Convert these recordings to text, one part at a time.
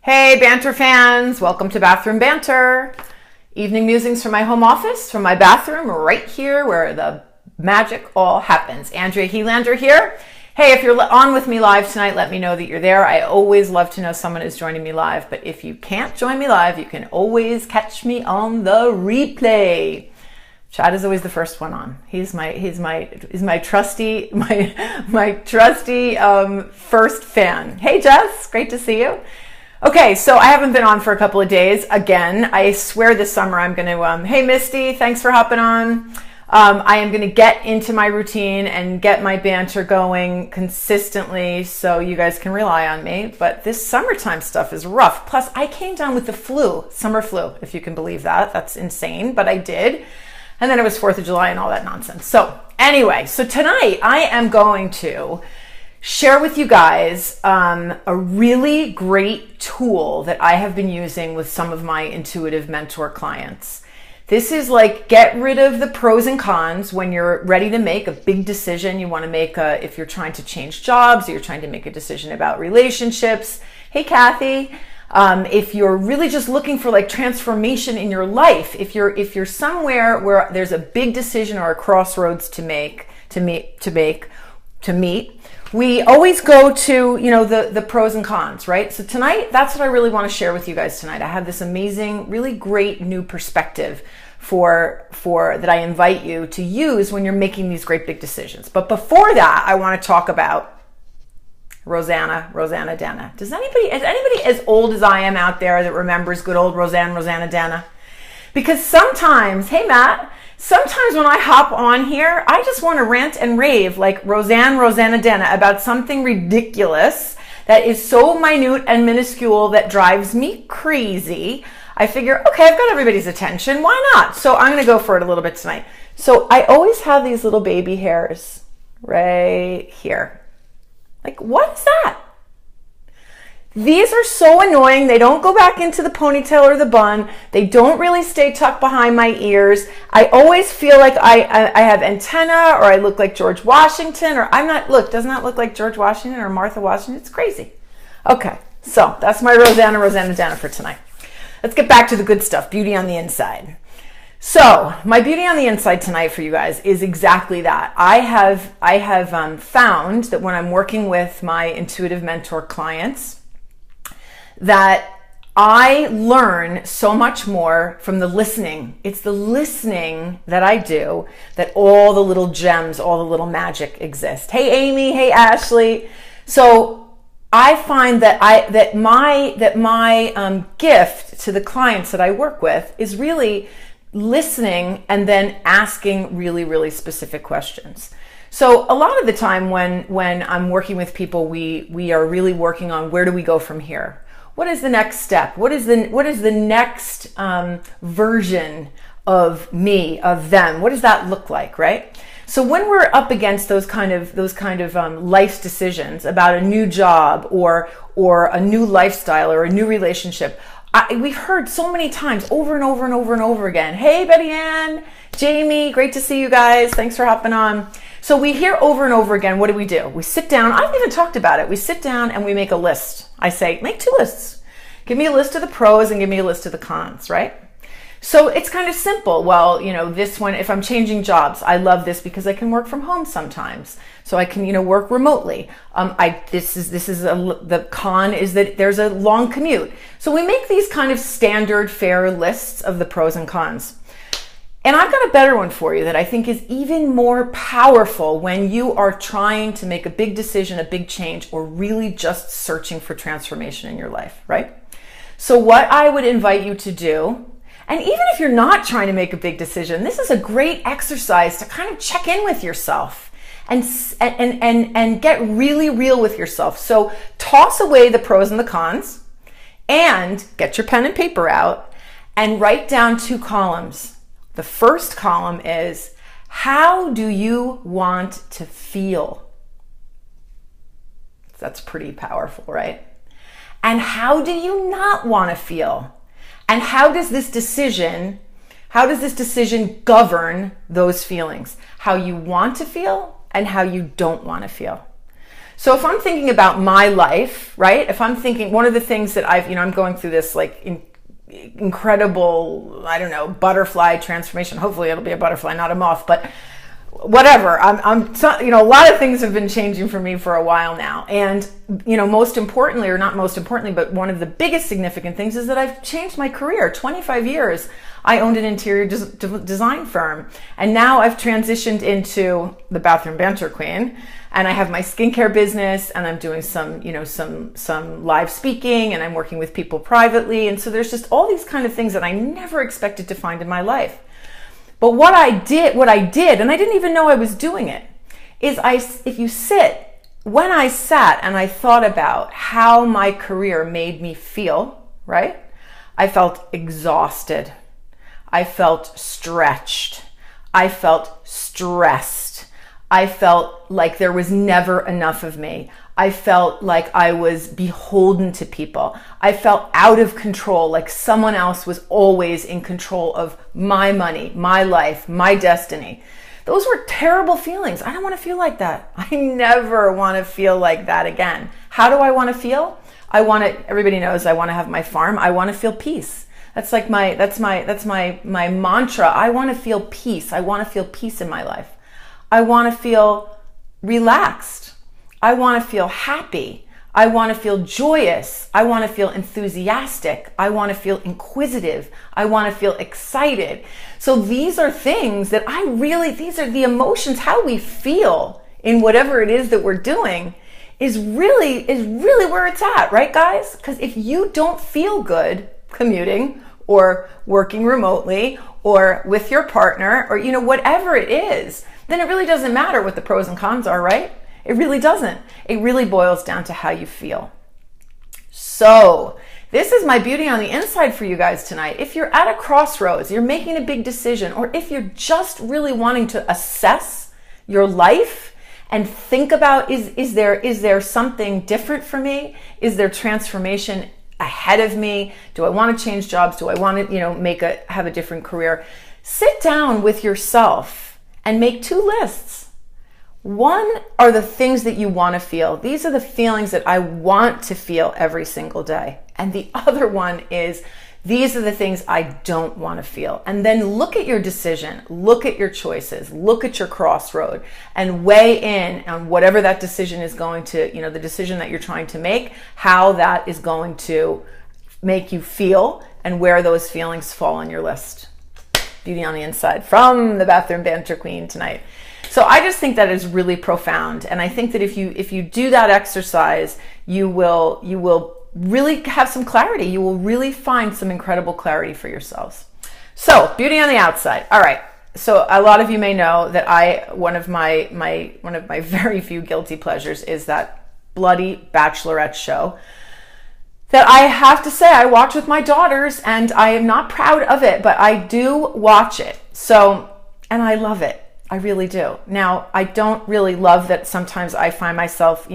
Hey Banter fans, welcome to Bathroom Banter. Evening musings from my home office, from my bathroom, right here where the magic all happens. Andrea Helander here. Hey, if you're on with me live tonight, let me know that you're there. I always love to know someone is joining me live, but if you can't join me live, you can always catch me on the replay. Chad is always the first one on. He's my trusty first fan. Hey Jess, great to see you. Okay, so I haven't been on for a couple of days. Again, I swear this summer I'm going to, hey Misty, thanks for hopping on. I am going to get into my routine and get my banter going consistently so you guys can rely on me. But this summertime stuff is rough. Plus, I came down with the flu, summer flu, if you can believe that. That's insane, but I did. And then it was 4th of July and all that nonsense. So anyway, so tonight I am going to share with you guys a really great tool that I have been using with some of my intuitive mentor clients. This is like get rid of the pros and cons when you're ready to make a big decision. You want to make if you're trying to change jobs, or you're trying to make a decision about relationships. Hey Kathy. If you're really just looking for like transformation in your life, if you're somewhere where there's a big decision or a crossroads to meet, we always go to, the pros and cons, right? So tonight, that's what I really want to share with you guys tonight. I have this amazing, really great new perspective for that I invite you to use when you're making these great big decisions. But before that, I want to talk about Rosanna Dana. Is anybody as old as I am out there that remembers good old Rosanna Dana? Because sometimes, hey Matt, sometimes when I hop on here, I just want to rant and rave like Rosanna Dana about something ridiculous that is so minute and minuscule that drives me crazy. I figure, okay, I've got everybody's attention. Why not? So I'm going to go for it a little bit tonight. So I always have these little baby hairs right here. Like, what is that? These are so annoying. They don't go back into the ponytail or the bun. They don't really stay tucked behind my ears. I always feel like I have antenna, or I look like George Washington, or does not look like George Washington or Martha Washington. It's crazy. Okay, so that's my Rosanna Dana for tonight. Let's get back to the good stuff, beauty on the inside. So my beauty on the inside tonight for you guys is exactly that. I have found that when I'm working with my intuitive mentor clients, that I learn so much more from the listening. It's the listening that I do that all the little gems, all the little magic exist. Hey Amy, hey Ashley. So I find that my gift to the clients that I work with is really listening and then asking really, really specific questions. So a lot of the time when I'm working with people, we are really working on where do we go from here? What is the next step? What is the next version of me, of them? What does that look like, right? So when we're up against those kind of life decisions about a new job or a new lifestyle or a new relationship, we've heard so many times over and over and over and over again. Hey, Betty Ann, Jamie, great to see you guys. Thanks for hopping on. So we hear over and over again, what do? We sit down. I haven't even talked about it. We sit down and we make a list. I say, make 2 lists. Give me a list of the pros and give me a list of the cons, right? So it's kind of simple. Well, this one, if I'm changing jobs, I love this because I can work from home sometimes. So I can, work remotely. The con is that there's a long commute. So we make these kind of standard fair lists of the pros and cons. And I've got a better one for you that I think is even more powerful when you are trying to make a big decision, a big change, or really just searching for transformation in your life, right? So what I would invite you to do, and even if you're not trying to make a big decision, this is a great exercise to kind of check in with yourself and get really real with yourself. So toss away the pros and the cons and get your pen and paper out and write down 2 columns. The first column is, how do you want to feel? That's pretty powerful, right? And how do you not want to feel? And how does this decision govern those feelings? How you want to feel and how you don't want to feel. So if I'm thinking about my life, right? If I'm thinking, one of the things that I'm going through this like incredible, I don't know, butterfly transformation. Hopefully it'll be a butterfly, not a moth, but whatever. A lot of things have been changing for me for a while now. And, most importantly, or not most importantly, but one of the biggest significant things is that I've changed my career. 25 years, I owned an interior design firm. And now I've transitioned into the bathroom banter queen. And I have my skincare business, and I'm doing some live speaking, and I'm working with people privately. And so there's just all these kind of things that I never expected to find in my life. But what I did, and I didn't even know I was doing it, is when I sat and I thought about how my career made me feel, right? I felt exhausted. I felt stretched. I felt stressed. I felt like there was never enough of me. I felt like I was beholden to people. I felt out of control, like someone else was always in control of my money, my life, my destiny. Those were terrible feelings. I don't want to feel like that. I never want to feel like that again. How do I want to feel? Everybody knows I want to have my farm. I want to feel peace. That's my mantra. I want to feel peace. I want to feel peace in my life. I want to feel relaxed. I want to feel happy. I want to feel joyous. I want to feel enthusiastic. I want to feel inquisitive. I want to feel excited. So these are things that these are the emotions. How we feel in whatever it is that we're doing is really where it's at, right, guys? Because if you don't feel good commuting or working remotely or with your partner or, whatever it is, then it really doesn't matter what the pros and cons are, right? It really doesn't. It really boils down to how you feel. So this is my beauty on the inside for you guys tonight. If you're at a crossroads, you're making a big decision, or if you're just really wanting to assess your life and think about, is there something different for me? Is there transformation ahead of me? Do I want to change jobs? Do I want to, have a different career? Sit down with yourself and make 2 lists. One are the things that you want to feel. These are the feelings that I want to feel every single day. And the other one is, these are the things I don't want to feel. And then look at your decision, look at your choices, look at your crossroad, and weigh in on whatever that decision is going to, the decision that you're trying to make, how that is going to make you feel, and where those feelings fall on your list. Beauty on the inside from the Bathroom Banter Queen tonight. So I just think that is really profound. And I think that if you do that exercise, you will really have some clarity. You will really find some incredible clarity for yourselves. So beauty on the outside. All right. So a lot of you may know that one of my very few guilty pleasures is that bloody bachelorette show that I have to say I watch with my daughters, and I am not proud of it, but I do watch it. So, and I love it. I really do. Now, I don't really love that sometimes I find myself,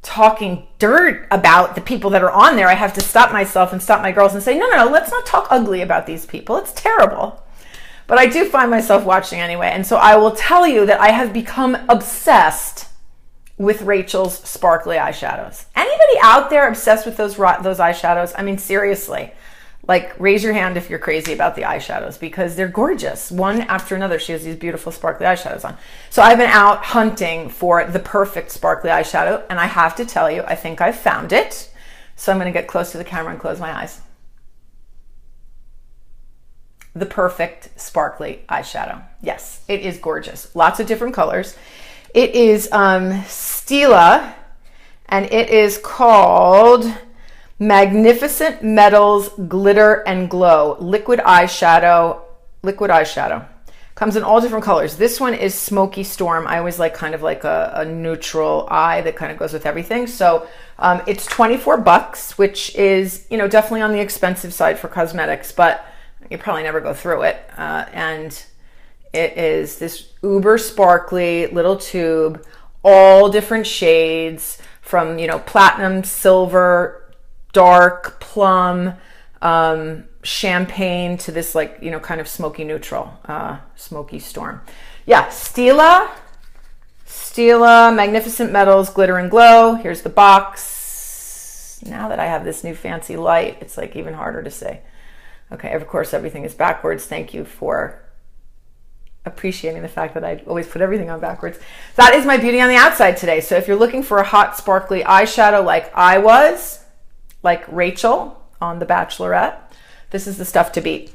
talking dirt about the people that are on there. I have to stop myself and stop my girls and say, no, let's not talk ugly about these people. It's terrible. But I do find myself watching anyway. And so I will tell you that I have become obsessed with Rachael's sparkly eyeshadows. Anybody out there obsessed with those eyeshadows? I mean, seriously. Like, raise your hand if you're crazy about the eyeshadows, because they're gorgeous. One after another, she has these beautiful sparkly eyeshadows on. So I've been out hunting for the perfect sparkly eyeshadow, and I have to tell you, I think I've found it. So I'm going to get close to the camera and close my eyes. The perfect sparkly eyeshadow. Yes, it is gorgeous. Lots of different colors. It is Stila, and it is called Magnificent Metals Glitter and Glow liquid eyeshadow. Comes in all different colors. This one is Smoky Storm. I always like kind of like a neutral eye that kind of goes with everything. So it's $24, which is, definitely on the expensive side for cosmetics, but you probably never go through it. And it is this uber sparkly little tube, all different shades from, platinum, silver, dark, plum, champagne to this kind of smoky neutral, Smoky Storm. Yeah, Stila Stila, Magnificent Metals, Glitter and Glow. Here's the box. Now that I have this new fancy light, it's like even harder to see. Okay, of course, everything is backwards. Thank you for appreciating the fact that I always put everything on backwards. That is my beauty on the outside today. So if you're looking for a hot, sparkly eyeshadow like I was, like Rachael on The Bachelorette, this is the stuff to beat.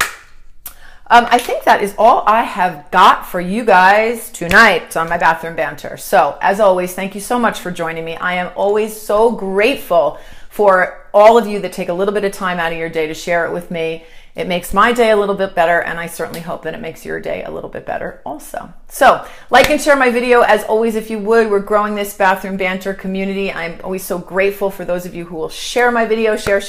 I think that is all I have got for you guys tonight on my bathroom banter. So as always, thank you so much for joining me. I am always so grateful for all of you that take a little bit of time out of your day to share it with me. It makes my day a little bit better, and I certainly hope that it makes your day a little bit better also. So like and share my video as always if you would. We're growing this bathroom banter community. I'm always so grateful for those of you who will share my video, share.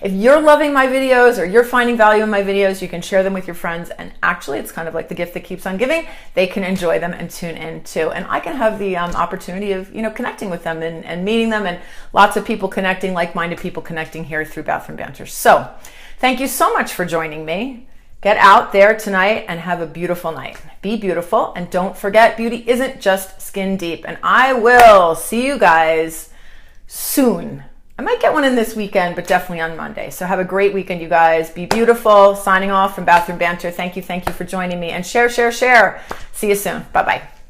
If you're loving my videos or you're finding value in my videos, you can share them with your friends, and actually it's kind of like the gift that keeps on giving. They can enjoy them and tune in too, and I can have the opportunity of connecting with them and meeting them, and lots of people connecting, like-minded people connecting here through bathroom banter. So thank you so much for joining me. Get out there tonight and have a beautiful night. Be beautiful, and don't forget, beauty isn't just skin deep. And I will see you guys soon. I might get one in this weekend, but definitely on Monday. So have a great weekend, you guys. Be beautiful. Signing off from Bathroom Banter. Thank you for joining me. And share. See you soon. Bye-bye.